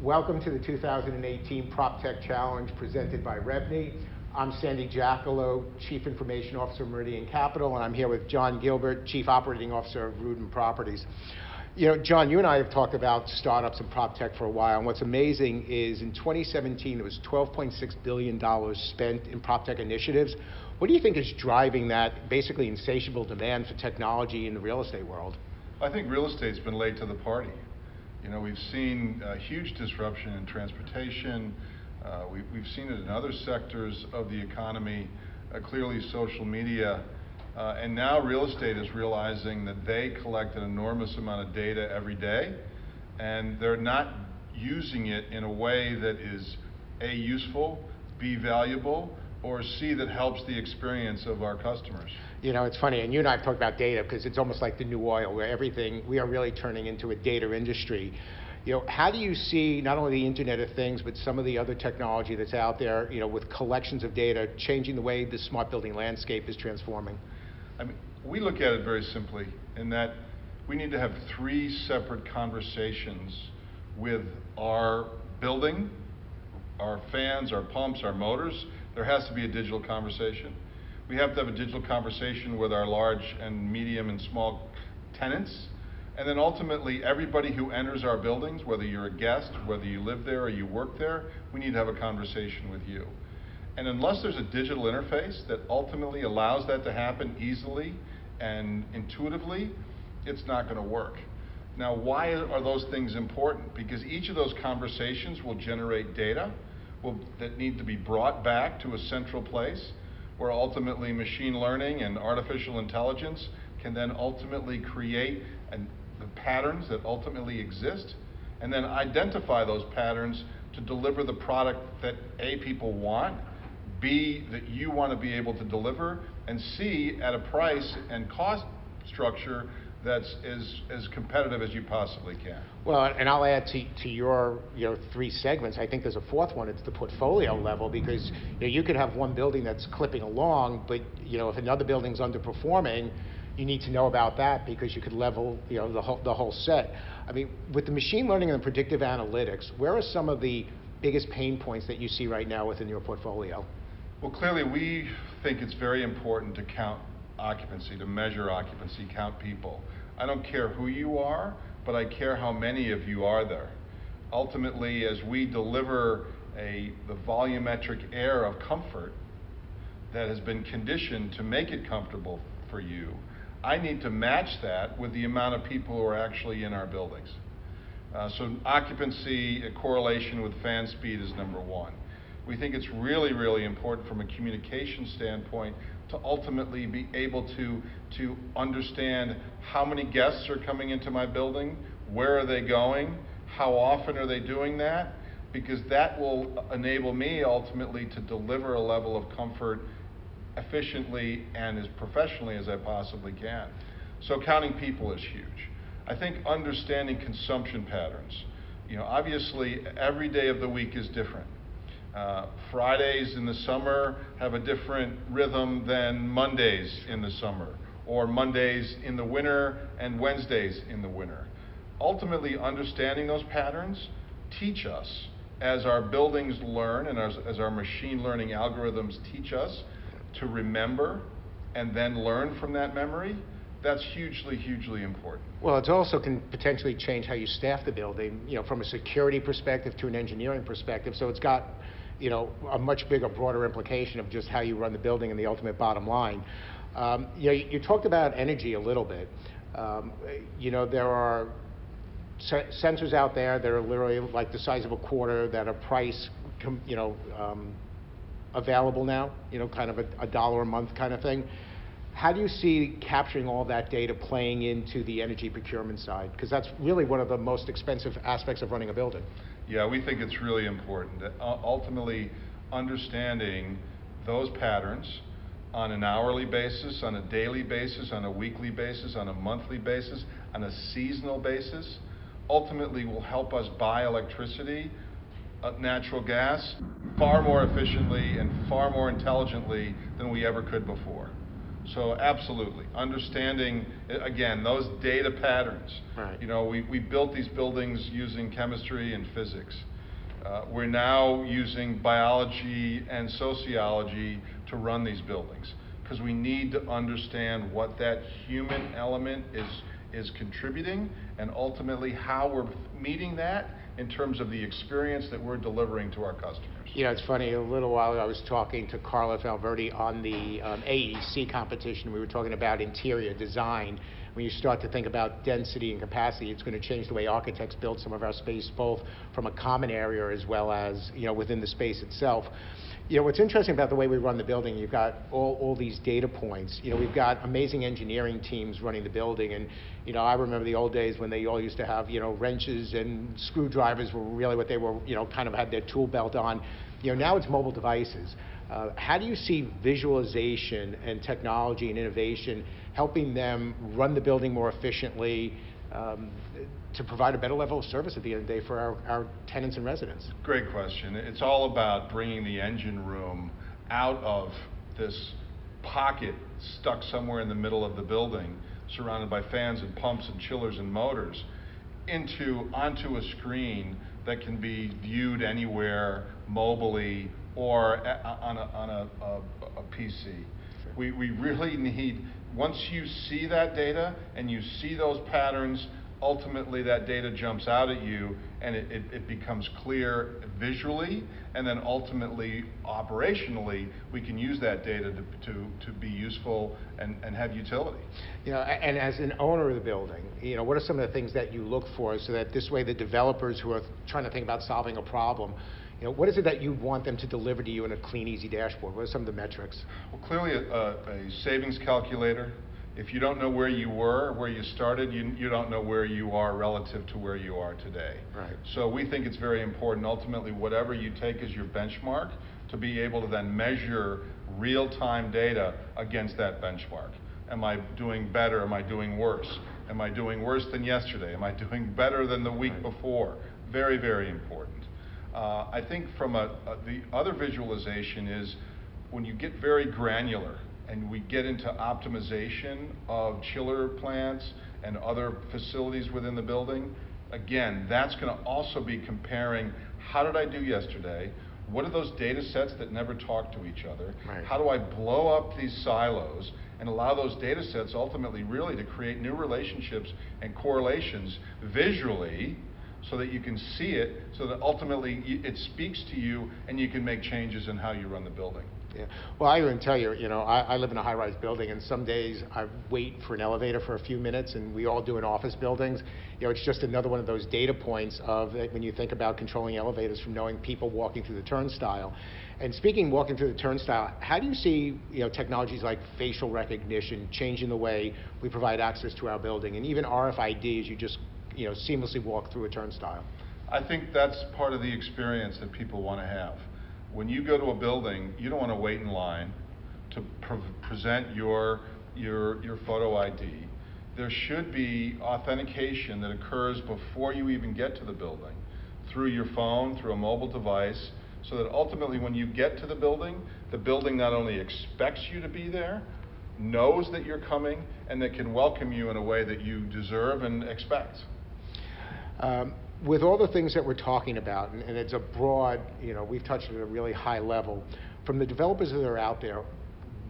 Welcome to the 2018 PropTech Challenge presented by REBNY. I'm Sandy Jacolow, Chief Information Officer of Meridian Capital, and I'm here with John Gilbert, Chief Operating Officer of Rudin Properties. You know, John, you and I have talked about startups and PropTech for a while, and what's amazing is in 2017, it was $12.6 billion spent in PropTech initiatives. What do you think is driving that basically insatiable demand for technology in the real estate world? I think real estate's been late to the party. You know, we've seen a huge disruption in transportation. We've seen it in other sectors of the economy, clearly social media. And now real estate is realizing that they collect an enormous amount of data every day, and they're not using it in a way that is A, useful, B, valuable, or C, that helps the experience of our customers. You know, it's funny, and you and I have talked about data because it's almost like the new oil, where we are really turning into a data industry. You know, how do you see not only the Internet of Things, but some of the other technology that's out there, you know, with collections of data, changing the way the smart building landscape is transforming? I mean, we look at it very simply in that we need to have three separate conversations with our building, our fans, our pumps, our motors. There has to be a digital conversation. We have to have a digital conversation with our large and medium and small tenants. And then ultimately, everybody who enters our buildings, whether you're a guest, whether you live there or you work there, we need to have a conversation with you. And unless there's a digital interface that ultimately allows that to happen easily and intuitively, it's not going to work. Now, why are those things important? Because each of those conversations will generate data that need to be brought back to a central place where ultimately machine learning and artificial intelligence can then ultimately create the patterns that ultimately exist, and then identify those patterns to deliver the product that A, people want, B, that you want to be able to deliver, and C, at a price and cost structure that's as competitive as you possibly can. Well, and I'll add to your three segments. I think there's a fourth one. It's the portfolio level, because you could have one building that's clipping along, but if another building's underperforming, you need to know about that because you could level the whole set. I mean, with the machine learning and predictive analytics, where are some of the biggest pain points that you see right now within your portfolio? Well, clearly we think it's very important to count occupancy, to measure occupancy, count people. I don't care who you are, but I care how many of you are there. Ultimately, as we deliver the volumetric air of comfort that has been conditioned to make it comfortable for you, I need to match that with the amount of people who are actually in our buildings. So occupancy, a correlation with fan speed is number one. We think it's really, really important from a communication standpoint to ultimately be able to understand how many guests are coming into my building, where are they going, how often are they doing that, because that will enable me ultimately to deliver a level of comfort efficiently and as professionally as I possibly can. So counting people is huge. I think understanding consumption patterns. Obviously every day of the week is different. Fridays in the summer have a different rhythm than Mondays in the summer, or Mondays in the winter and Wednesdays in the winter. Ultimately, understanding those patterns teach us, as our buildings learn and as our machine learning algorithms teach us to remember and then learn from that memory. That's hugely, hugely important. Well, it also can potentially change how you staff the building, from a security perspective to an engineering perspective. So it's got a much bigger, broader implication of just how you run the building and the ultimate bottom line. You talked about energy a little bit. There are sensors out there that are literally like the size of a quarter that are priced, available now, kind of a dollar a month kind of thing. How do you see capturing all that data playing into the energy procurement side? Because that's really one of the most expensive aspects of running a building. Yeah, we think it's really important. Ultimately, understanding those patterns on an hourly basis, on a daily basis, on a weekly basis, on a monthly basis, on a seasonal basis, ultimately will help us buy electricity, natural gas, far more efficiently and far more intelligently than we ever could before. So absolutely, understanding, again, those data patterns. Right. We built these buildings using chemistry and physics. We're now using biology and sociology to run these buildings because we need to understand what that human element is contributing and ultimately how we're meeting that in terms of the experience that we're delivering to our customers. You know, it's funny, a little while ago I was talking to Carla Valverde on the AEC competition. We were talking about interior design. When you start to think about density and capacity, it's going to change the way architects build some of our space, both from a common area as well as, you know, within the space itself. You know, what's interesting about the way we run the building, you've got all these data points. You know, we've got amazing engineering teams running the building, and, you know, I remember the old days when they all used to have, you know, wrenches and screwdrivers were really what they were, you know, kind of had their tool belt on. You know, now it's mobile devices. How do you see visualization and technology and innovation helping them run the building more efficiently, to provide a better level of service at the end of the day for our tenants and residents? Great question. It's all about bringing the engine room out of this pocket stuck somewhere in the middle of the building, surrounded by fans and pumps and chillers and motors, onto a screen that can be viewed anywhere mobily or on a PC. Sure. We really need, once you see that data and you see those patterns, ultimately that data jumps out at you and it becomes clear visually, and then ultimately operationally we can use that data to be useful and have utility. You know, and as an owner of the building, you know, what are some of the things that you look for so that this way the developers who are trying to think about solving a problem, you know, what is it that you want them to deliver to you in a clean, easy dashboard? What are some of the metrics? Well, clearly a savings calculator. If you don't know where you were, where you started, you don't know where you are relative to where you are today. Right. So we think it's very important, ultimately, whatever you take as your benchmark, to be able to then measure real-time data against that benchmark. Am I doing better? Am I doing worse? Am I doing worse than yesterday? Am I doing better than the week before? Very, very important. I think from the other visualization is when you get very granular and we get into optimization of chiller plants and other facilities within the building, again, that's going to also be comparing how did I do yesterday? What are those data sets that never talk to each other? Right. How do I blow up these silos and allow those data sets ultimately really to create new relationships and correlations visually, so that you can see it, so that ultimately it speaks to you and you can make changes in how you run the building. Yeah. Well, I even tell you, you know, I live in a high-rise building, and some days I wait for an elevator for a few minutes, and we all do in office buildings. You know, it's just another one of those data points of when you think about controlling elevators, from knowing people walking through the turnstile. And speaking walking through the turnstile, how do you see, you know, technologies like facial recognition changing the way we provide access to our building, and even RFID as you just, you know, seamlessly walk through a turnstile? I think that's part of the experience that people want to have. When you go to a building, you don't want to wait in line to present your photo ID. There should be authentication that occurs before you even get to the building, through your phone, through a mobile device, so that ultimately when you get to the building not only expects you to be there, knows that you're coming, and that can welcome you in a way that you deserve and expect. With all the things that we're talking about, and it's a broad, you know, we've touched it at a really high level, from the developers that are out there,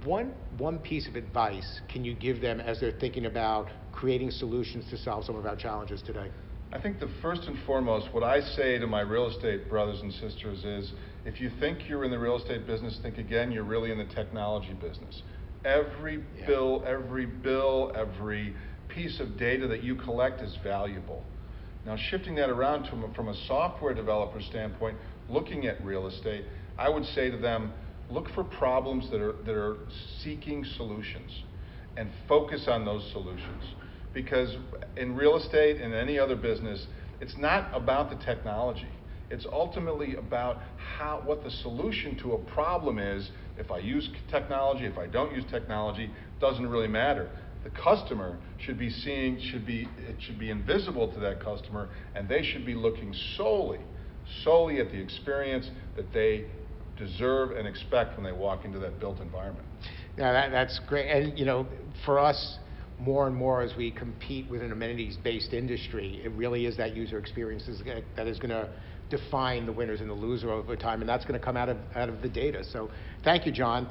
one piece of advice can you give them as they're thinking about creating solutions to solve some of our challenges today? I think the first and foremost, what I say to my real estate brothers and sisters is, if you think you're in the real estate business, think again, you're really in the technology business. Every bill, every piece of data that you collect is valuable. Now, shifting that around from a software developer standpoint, looking at real estate, I would say to them, look for problems that are seeking solutions and focus on those solutions. Because in real estate and any other business, it's not about the technology. It's ultimately about what the solution to a problem is. If I use technology, if I don't use technology, doesn't really matter. The customer should be it should be invisible to that customer, and they should be looking solely at the experience that they deserve and expect when they walk into that built environment. Yeah, that's great. And, you know, for us, more and more as we compete with an amenities-based industry, it really is that user experience that is going to define the winners and the losers over time, and that's going to come out of the data. So thank you, John.